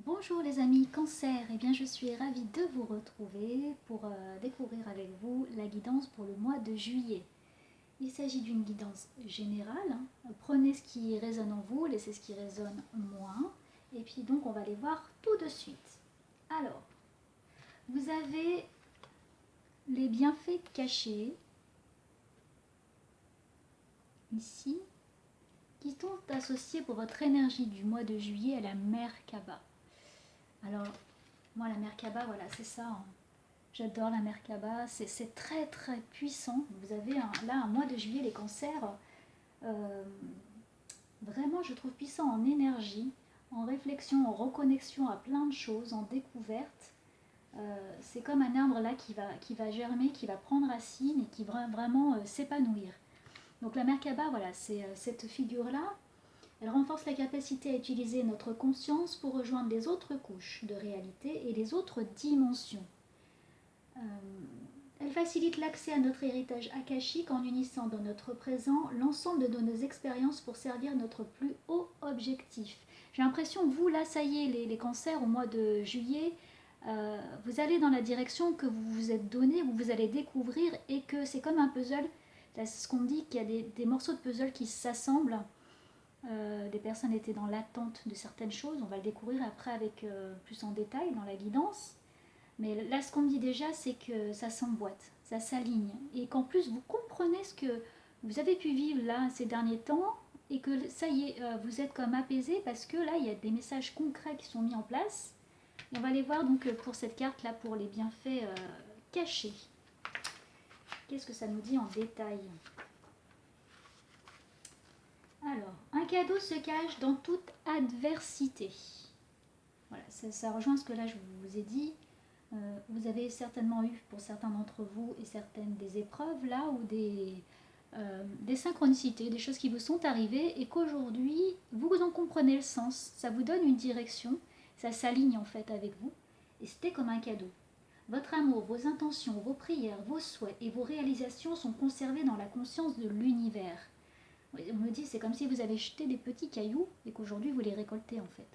Bonjour les amis Cancer, eh bien je suis ravie de vous retrouver pour découvrir avec vous la guidance pour le mois de juillet. Il s'agit d'une guidance générale, hein. Prenez ce qui résonne en vous, laissez ce qui résonne moins, et puis donc on va les voir tout de suite. Alors, vous avez les bienfaits cachés, ici, qui sont associés pour votre énergie du mois de juillet à la Merkaba. Alors, moi, la Merkaba, voilà, c'est ça. Hein. J'adore la Merkaba. C'est très, très puissant. Vous avez là un mois de juillet, les cancers. Vraiment, je trouve puissant en énergie, en réflexion, en reconnexion à plein de choses, en découverte. C'est comme un arbre là qui va germer, qui va prendre racine et qui va vraiment s'épanouir. Donc la Merkaba, voilà, c'est cette figure-là. Elle renforce la capacité à utiliser notre conscience pour rejoindre les autres couches de réalité et les autres dimensions. Elle facilite l'accès à notre héritage akashique en unissant dans notre présent l'ensemble de nos expériences pour servir notre plus haut objectif. J'ai l'impression, vous là, ça y est, les cancers au mois de juillet, vous allez dans la direction que vous vous êtes donnée, où vous allez découvrir et que c'est comme un puzzle. C'est ce qu'on dit, qu'il y a des morceaux de puzzle qui s'assemblent. Des personnes étaient dans l'attente de certaines choses, on va le découvrir après avec plus en détail dans la guidance. Mais là, ce qu'on me dit déjà, c'est que ça s'emboîte, ça s'aligne. Et qu'en plus, vous comprenez ce que vous avez pu vivre là ces derniers temps. Et que ça y est, vous êtes comme apaisé parce que là, il y a des messages concrets qui sont mis en place. Et on va les voir donc pour cette carte-là, pour les bienfaits cachés. Qu'est-ce que ça nous dit en détail ? Alors, un cadeau se cache dans toute adversité. Voilà, ça rejoint ce que là je vous ai dit. Vous avez certainement eu pour certains d'entre vous et certaines des épreuves là ou des synchronicités, des choses qui vous sont arrivées et qu'aujourd'hui vous en comprenez le sens, ça vous donne une direction, ça s'aligne en fait avec vous et c'était comme un cadeau. Votre amour, vos intentions, vos prières, vos souhaits et vos réalisations sont conservés dans la conscience de l'univers. On me dit c'est comme si vous avez jeté des petits cailloux et qu'aujourd'hui vous les récoltez en fait.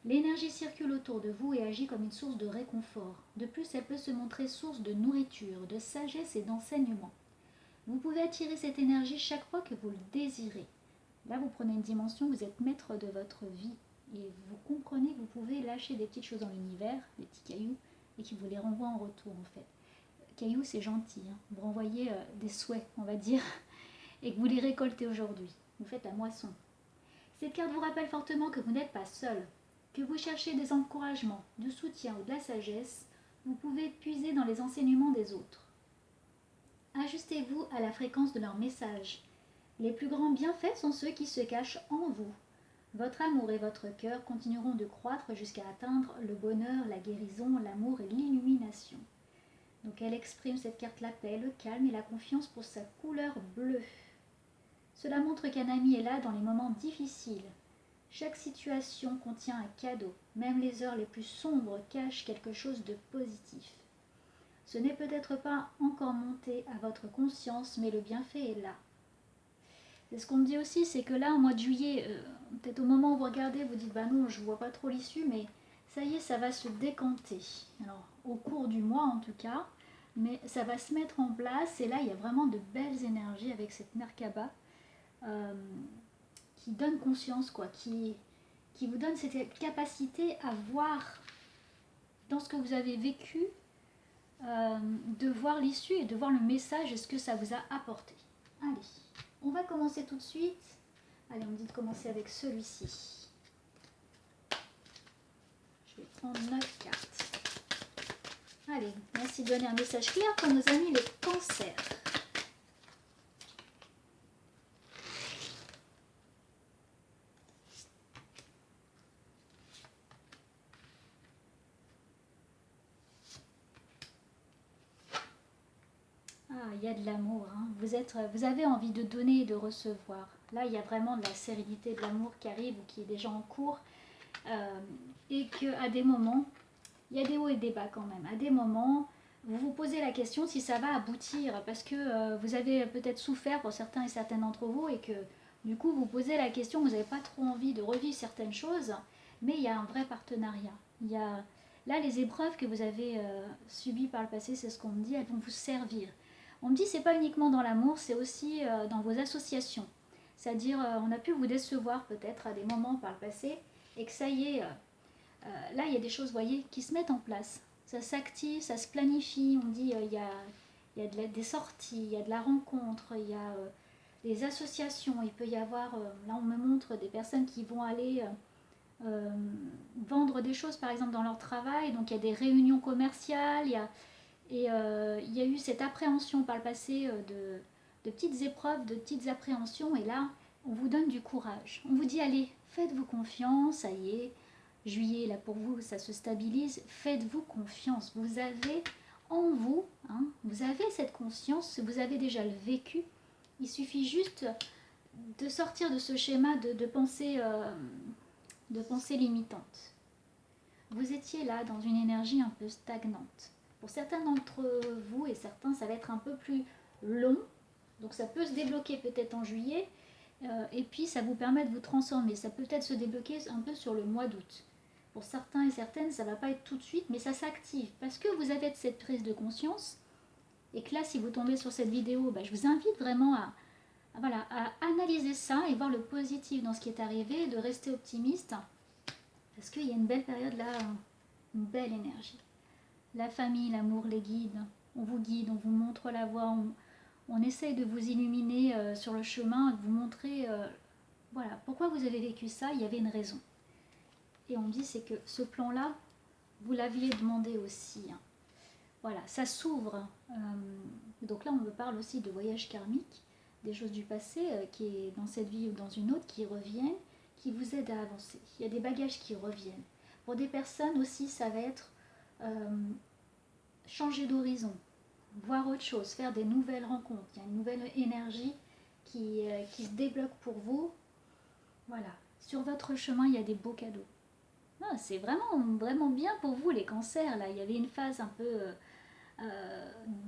L'énergie circule autour de vous et agit comme une source de réconfort. De plus, elle peut se montrer source de nourriture, de sagesse et d'enseignement. Vous pouvez attirer cette énergie chaque fois que vous le désirez. Là, vous prenez une dimension, vous êtes maître de votre vie. Et vous comprenez que vous pouvez lâcher des petites choses dans l'univers, des petits cailloux, et qui vous les renvoient en retour en fait. Cailloux, c'est gentil. Hein. Vous renvoyez des souhaits, on va dire, et que vous les récoltez aujourd'hui. Vous faites la moisson. Cette carte vous rappelle fortement que vous n'êtes pas seul. Que vous cherchez des encouragements, du soutien ou de la sagesse, vous pouvez puiser dans les enseignements des autres. Ajustez-vous à la fréquence de leurs messages. Les plus grands bienfaits sont ceux qui se cachent en vous. Votre amour et votre cœur continueront de croître jusqu'à atteindre le bonheur, la guérison, l'amour et l'illumination. Donc elle exprime cette carte la paix, le calme et la confiance pour sa couleur bleue. Cela montre qu'un ami est là dans les moments difficiles. Chaque situation contient un cadeau, même les heures les plus sombres cachent quelque chose de positif. Ce n'est peut-être pas encore monté à votre conscience, mais le bienfait est là. Et ce qu'on me dit aussi, c'est que là, au mois de juillet, peut-être au moment où vous regardez, vous dites, bah non, je ne vois pas trop l'issue, mais ça y est, ça va se décanter. Alors, au cours du mois en tout cas, mais ça va se mettre en place, et là, il y a vraiment de belles énergies avec cette Merkaba. Qui donne conscience, quoi, qui vous donne cette capacité à voir dans ce que vous avez vécu, de voir l'issue et de voir le message et ce que ça vous a apporté. Allez, on va commencer tout de suite. Allez, on me dit de commencer avec celui-ci. Je vais prendre 9 cartes. Allez, merci de donner un message clair pour nos amis les cancers. Ah, il y a de l'amour. Hein. Vous avez envie de donner et de recevoir. Là, il y a vraiment de la sérénité, de l'amour qui arrive ou qui est déjà en cours. Et qu'à des moments, il y a des hauts et des bas quand même. À des moments, vous vous posez la question si ça va aboutir. Parce que vous avez peut-être souffert pour certains et certaines d'entre vous. Et que du coup, vous posez la question, vous n'avez pas trop envie de revivre certaines choses. mais il y a un vrai partenariat. Il y a, là, les épreuves que vous avez subies par le passé, c'est ce qu'on me dit, elles vont vous servir. On me dit c'est pas uniquement dans l'amour, c'est aussi dans vos associations. C'est-à-dire, on a pu vous décevoir peut-être à des moments par le passé, et que ça y est, là, il y a des choses, vous voyez, qui se mettent en place. Ça s'active, ça se planifie. On dit, il y a des sorties, il y a de la rencontre, il y a des associations. Il peut y avoir, là, on me montre des personnes qui vont aller vendre des choses, par exemple, dans leur travail. Donc, il y a des réunions commerciales. Il y a eu cette appréhension par le passé de petites épreuves, de petites appréhensions. Et là, on vous donne du courage. On vous dit, allez, faites-vous confiance, ça y est. Juillet, là pour vous, ça se stabilise. Faites-vous confiance. Vous avez en vous, hein, vous avez cette conscience, vous avez déjà le vécu. Il suffit juste de sortir de ce schéma de pensée limitante. Vous étiez là dans une énergie un peu stagnante. Pour certains d'entre vous et certains, ça va être un peu plus long. Donc ça peut se débloquer peut-être en juillet. Et puis ça vous permet de vous transformer. Ça peut peut-être se débloquer un peu sur le mois d'août. Pour certains et certaines, ça ne va pas être tout de suite, mais ça s'active. Parce que vous avez cette prise de conscience. Et que là, si vous tombez sur cette vidéo, je vous invite vraiment à analyser ça et voir le positif dans ce qui est arrivé, et de rester optimiste. Parce qu'il y a une belle période là, une belle énergie. La famille, l'amour, les guides. On vous guide, on vous montre la voie. On essaye de vous illuminer sur le chemin, de vous montrer voilà, pourquoi vous avez vécu ça. Il y avait une raison. Et on me dit, c'est que ce plan-là, vous l'aviez demandé aussi. Hein. Voilà, ça s'ouvre. Donc là, on me parle aussi de voyage karmique, des choses du passé qui est dans cette vie ou dans une autre qui reviennent, qui vous aident à avancer. Il y a des bagages qui reviennent. Pour des personnes aussi, ça va être changer d'horizon, voir autre chose, faire des nouvelles rencontres. Il y a une nouvelle énergie qui se débloque pour vous. Voilà. Sur votre chemin, il y a des beaux cadeaux. Non, c'est vraiment, vraiment bien pour vous, les cancers. Là, il y avait une phase un peu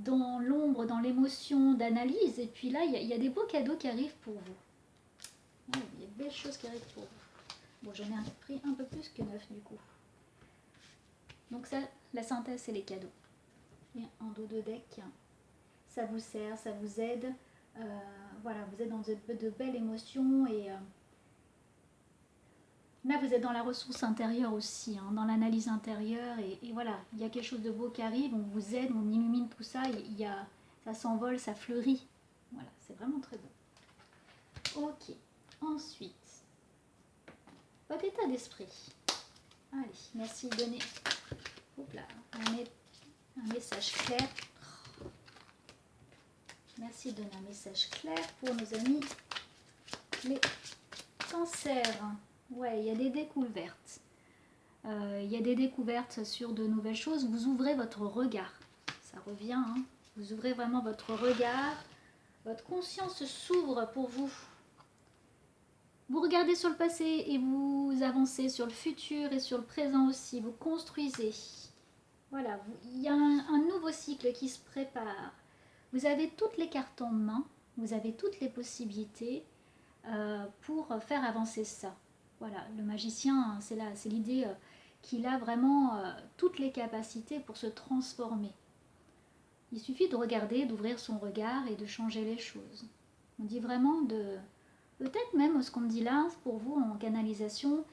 dans l'ombre, dans l'émotion, d'analyse. Et puis là, il y a des beaux cadeaux qui arrivent pour vous. Ouais, il y a de belles choses qui arrivent pour vous. Bon, j'en ai pris un peu plus que 9 du coup. Donc ça, la synthèse, c'est les cadeaux. Et en dos de deck, ça vous sert, ça vous aide. Voilà, vous êtes dans de belles émotions et là vous êtes dans la ressource intérieure aussi, hein, dans l'analyse intérieure et voilà, il y a quelque chose de beau qui arrive, on vous aide, on illumine tout ça, ça s'envole, ça fleurit. Voilà, c'est vraiment très beau. Ok, ensuite, votre état d'esprit. Allez, merci de donner un message clair. Merci de donner un message clair pour nos amis les cancers. Ouais, il y a des découvertes. Il y a des découvertes sur de nouvelles choses. Vous ouvrez votre regard. Ça revient, hein. Vous ouvrez vraiment votre regard. Votre conscience s'ouvre pour vous. Vous regardez sur le passé et vous avancez sur le futur et sur le présent aussi. Vous construisez. Voilà, il y a un nouveau cycle qui se prépare. Vous avez toutes les cartes en main, vous avez toutes les possibilités pour faire avancer ça. Voilà, le magicien, c'est l'idée qu'il a vraiment toutes les capacités pour se transformer. Il suffit de regarder, d'ouvrir son regard et de changer les choses. On dit vraiment peut-être même ce qu'on me dit là, pour vous en canalisation,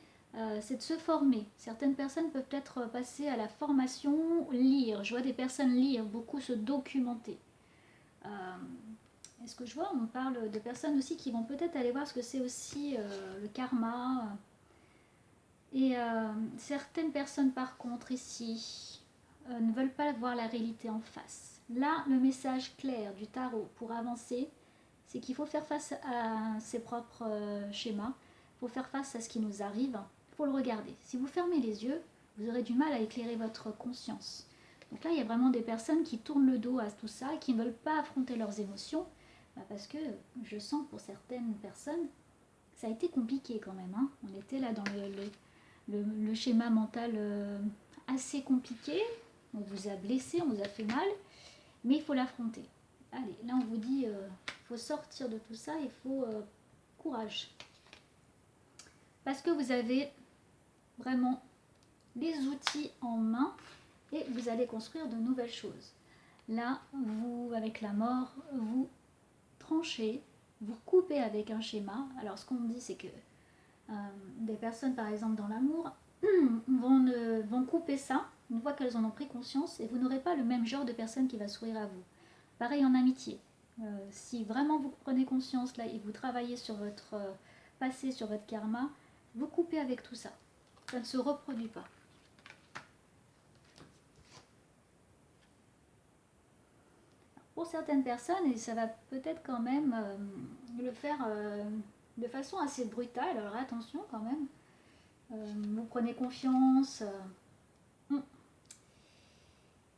c'est de se former. Certaines personnes peuvent peut-être passer à la formation, lire. Je vois des personnes lire, beaucoup se documenter. Est-ce que je vois, on parle de personnes aussi qui vont peut-être aller voir ce que c'est aussi le karma. Et certaines personnes par contre ici ne veulent pas voir la réalité en face. Là, le message clair du tarot pour avancer, c'est qu'il faut faire face à ses propres schémas, il faut faire face à ce qui nous arrive, il faut le regarder. Si vous fermez les yeux, vous aurez du mal à éclairer votre conscience. Donc là, il y a vraiment des personnes qui tournent le dos à tout ça, qui ne veulent pas affronter leurs émotions, parce que je sens pour certaines personnes, ça a été compliqué quand même. Hein. On était là dans le schéma mental assez compliqué, on vous a blessé, on vous a fait mal, mais il faut l'affronter. Allez, là on vous dit, faut sortir de tout ça, il faut courage. Parce que vous avez vraiment les outils en main et vous allez construire de nouvelles choses. Là, vous, avec la mort, vous tranchez, vous coupez avec un schéma. Alors, ce qu'on me dit, c'est que des personnes, par exemple, dans l'amour, vont couper ça une fois qu'elles en ont pris conscience et vous n'aurez pas le même genre de personne qui va sourire à vous. Pareil en amitié. Si vraiment vous prenez conscience là et vous travaillez sur votre passé, sur votre karma, vous coupez avec tout ça. Ça ne se reproduit pas. Pour certaines personnes, et ça va peut-être quand même le faire de façon assez brutale, alors attention quand même, vous prenez confiance.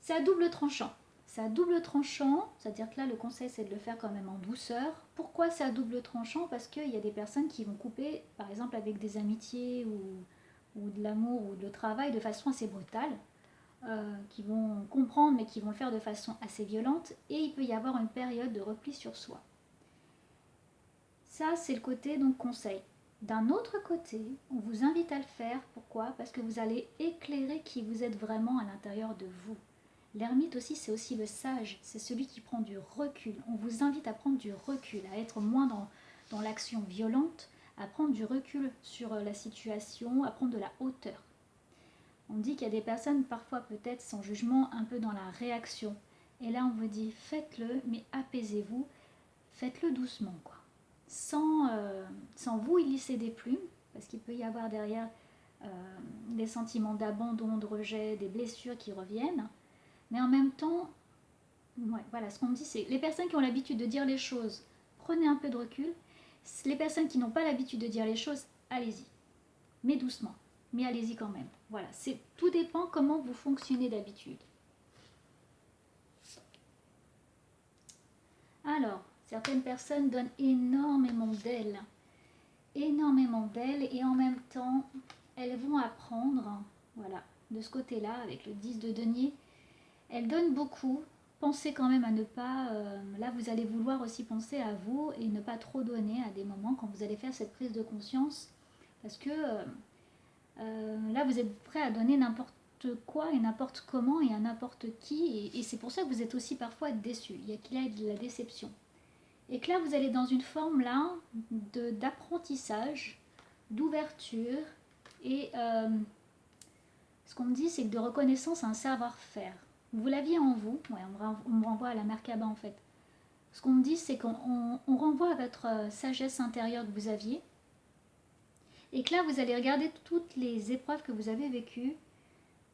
C'est à double tranchant. C'est à double tranchant, c'est-à-dire que là le conseil c'est de le faire quand même en douceur. Pourquoi c'est à double tranchant? Parce qu'il y a des personnes qui vont couper, par exemple avec des amitiés ou de l'amour ou de travail de façon assez brutale. Qui vont comprendre mais qui vont le faire de façon assez violente et il peut y avoir une période de repli sur soi. Ça c'est le côté donc conseil. D'un autre côté, on vous invite à le faire. Pourquoi? Parce que vous allez éclairer qui vous êtes vraiment à l'intérieur de vous. L'ermite aussi, c'est aussi le sage, c'est celui qui prend du recul. On vous invite à prendre du recul, à être moins dans l'action violente, à prendre du recul sur la situation, à prendre de la hauteur. On dit qu'il y a des personnes, parfois peut-être sans jugement, un peu dans la réaction. Et là, on vous dit, faites-le, mais apaisez-vous, faites-le doucement, quoi. Sans vous y lisser des plumes, parce qu'il peut y avoir derrière des sentiments d'abandon, de rejet, des blessures qui reviennent. Mais en même temps, ouais, voilà, ce qu'on me dit, c'est les personnes qui ont l'habitude de dire les choses, prenez un peu de recul. Les personnes qui n'ont pas l'habitude de dire les choses, allez-y, mais doucement. Mais allez-y quand même. Voilà, tout dépend comment vous fonctionnez d'habitude. Alors, certaines personnes donnent énormément d'elles. Énormément d'elles et en même temps, elles vont apprendre, voilà, de ce côté-là, avec le 10 de denier, elles donnent beaucoup. Pensez quand même à ne pas... là, vous allez vouloir aussi penser à vous et ne pas trop donner à des moments quand vous allez faire cette prise de conscience. Parce que... là, vous êtes prêt à donner n'importe quoi et n'importe comment et à n'importe qui. Et c'est pour ça que vous êtes aussi parfois déçu. Il y a de la déception. Et que là, vous allez dans une forme là d'apprentissage, d'ouverture. Et ce qu'on me dit, c'est que de reconnaissance à un savoir-faire. Vous l'aviez en vous. Ouais, on me renvoie à la Merkaba en fait. Ce qu'on me dit, c'est qu'on renvoie à votre sagesse intérieure que vous aviez. Et que là, vous allez regarder toutes les épreuves que vous avez vécues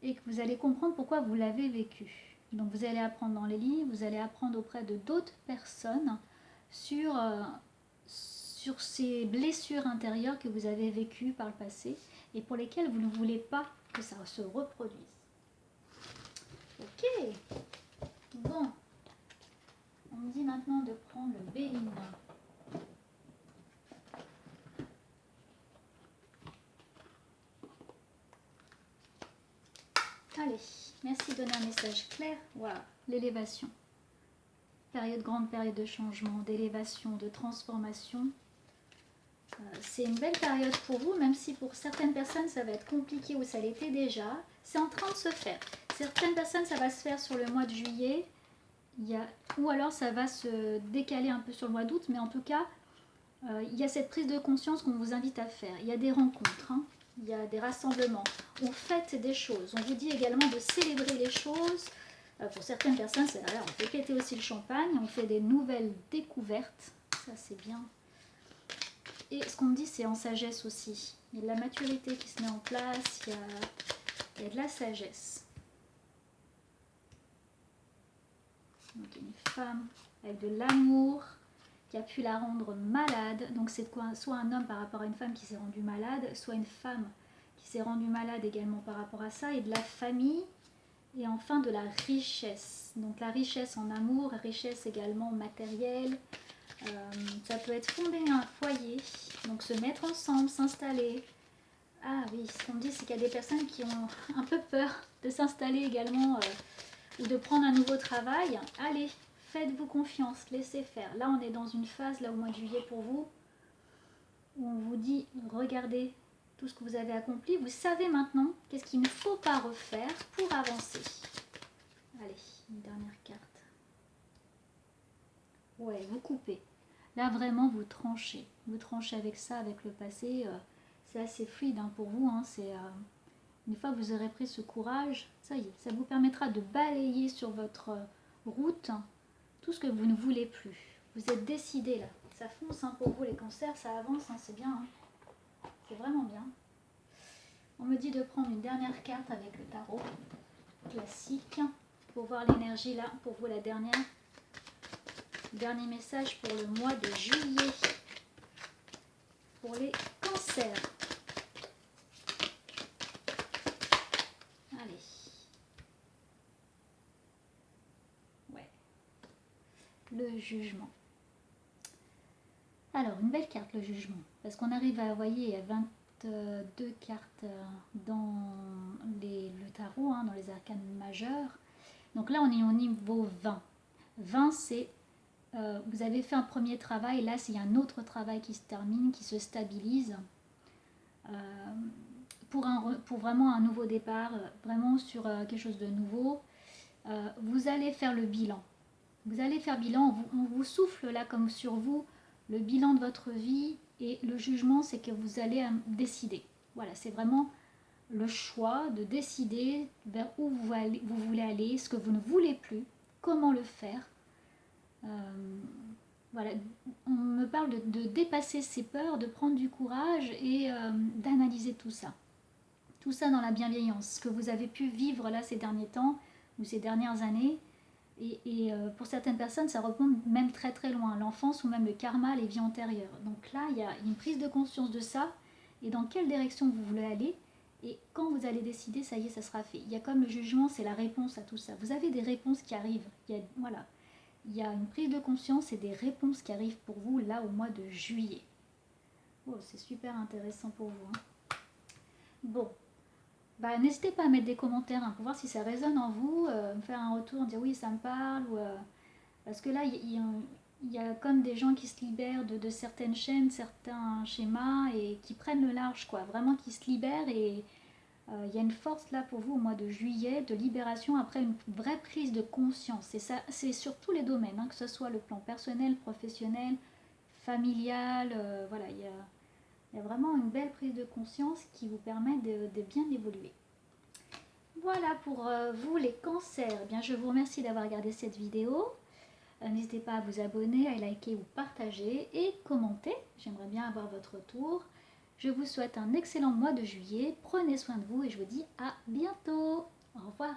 et que vous allez comprendre pourquoi vous l'avez vécu. Donc vous allez apprendre dans les livres, vous allez apprendre auprès de d'autres personnes sur ces blessures intérieures que vous avez vécues par le passé et pour lesquelles vous ne voulez pas que ça se reproduise. Ok. Bon. On me dit maintenant de prendre le Béline. Allez, merci de donner un message clair. Voilà, l'élévation. Grande période de changement, d'élévation, de transformation. C'est une belle période pour vous, même si pour certaines personnes ça va être compliqué ou ça l'était déjà. C'est en train de se faire. Certaines personnes ça va se faire sur le mois de juillet, ou alors ça va se décaler un peu sur le mois d'août, mais en tout cas, il y a cette prise de conscience qu'on vous invite à faire. Il y a des rencontres, hein. Il y a des rassemblements, on fête des choses, on vous dit également de célébrer les choses. Pour certaines personnes, on fait péter aussi le champagne, on fait des nouvelles découvertes, ça c'est bien. Et ce qu'on me dit, c'est en sagesse aussi. Il y a de la maturité qui se met en place, il y a de la sagesse. Donc il y a une femme avec de l'amour qui a pu la rendre malade. Donc c'est quoi? Soit un homme par rapport à une femme qui s'est rendue malade, soit une femme qui s'est rendue malade également par rapport à ça, et de la famille, et enfin de la richesse. Donc la richesse en amour, richesse également matérielle. Ça peut être fonder un foyer, donc se mettre ensemble, s'installer. Ah oui, ce qu'on me dit, c'est qu'il y a des personnes qui ont un peu peur de s'installer également ou de prendre un nouveau travail. Allez, faites-vous confiance, laissez faire. Là, on est dans une phase, là au mois de juillet pour vous, où on vous dit, regardez tout ce que vous avez accompli. Vous savez maintenant qu'est-ce qu'il ne faut pas refaire pour avancer. Allez, une dernière carte. Ouais, vous coupez. Là, vraiment, vous tranchez. Vous tranchez avec ça, avec le passé. C'est assez fluide hein, pour vous. Hein, une fois que vous aurez pris ce courage, ça y est, ça vous permettra de balayer sur votre route tout ce que vous ne voulez plus. Vous êtes décidé là. Ça fonce hein, pour vous les cancers, ça avance, hein, c'est bien. Hein. C'est vraiment bien. On me dit de prendre une dernière carte avec le tarot classique pour voir l'énergie là, pour vous la dernière. Dernier message pour le mois de juillet pour les cancers. Allez. Ouais. Le jugement. Alors, une belle carte, le jugement. Parce qu'on arrive à, vous voyez, il y a 22 cartes dans le tarot, hein, dans les arcanes majeures. Donc là, on est au niveau 20. 20, c'est... vous avez fait un premier travail, là, c'est un autre travail qui se termine, qui se stabilise. Pour vraiment un nouveau départ, vraiment sur quelque chose de nouveau. Vous allez faire le bilan. Vous allez faire bilan, on vous souffle là comme sur vous le bilan de votre vie et le jugement, c'est que vous allez décider. Voilà, c'est vraiment le choix de décider vers où vous voulez aller, ce que vous ne voulez plus, comment le faire. Voilà, on me parle de dépasser ses peurs, de prendre du courage et d'analyser tout ça. Tout ça dans la bienveillance, ce que vous avez pu vivre là ces derniers temps ou ces dernières années. Et pour certaines personnes, ça remonte même très très loin, l'enfance ou même le karma, les vies antérieures. Donc là, il y a une prise de conscience de ça et dans quelle direction vous voulez aller. Et quand vous allez décider, ça y est, ça sera fait. Il y a comme le jugement, c'est la réponse à tout ça. Vous avez des réponses qui arrivent. Voilà. Il y a une prise de conscience et des réponses qui arrivent pour vous là au mois de juillet. Oh, c'est super intéressant pour vous. Hein. Bon. Bah, n'hésitez pas à mettre des commentaires hein, pour voir si ça résonne en vous, me faire un retour, dire oui ça me parle, parce que là il y a comme des gens qui se libèrent de certaines chaînes, certains schémas et qui prennent le large, quoi, vraiment qui se libèrent et il y a une force là pour vous au mois de juillet de libération après une vraie prise de conscience et ça c'est sur tous les domaines, hein, que ce soit le plan personnel, professionnel, familial, voilà, il y a vraiment une belle prise de conscience qui vous permet de bien évoluer. Voilà pour vous les cancers. Eh bien, je vous remercie d'avoir regardé cette vidéo. N'hésitez pas à vous abonner, à liker ou partager et commenter. J'aimerais bien avoir votre retour. Je vous souhaite un excellent mois de juillet. Prenez soin de vous et je vous dis à bientôt. Au revoir.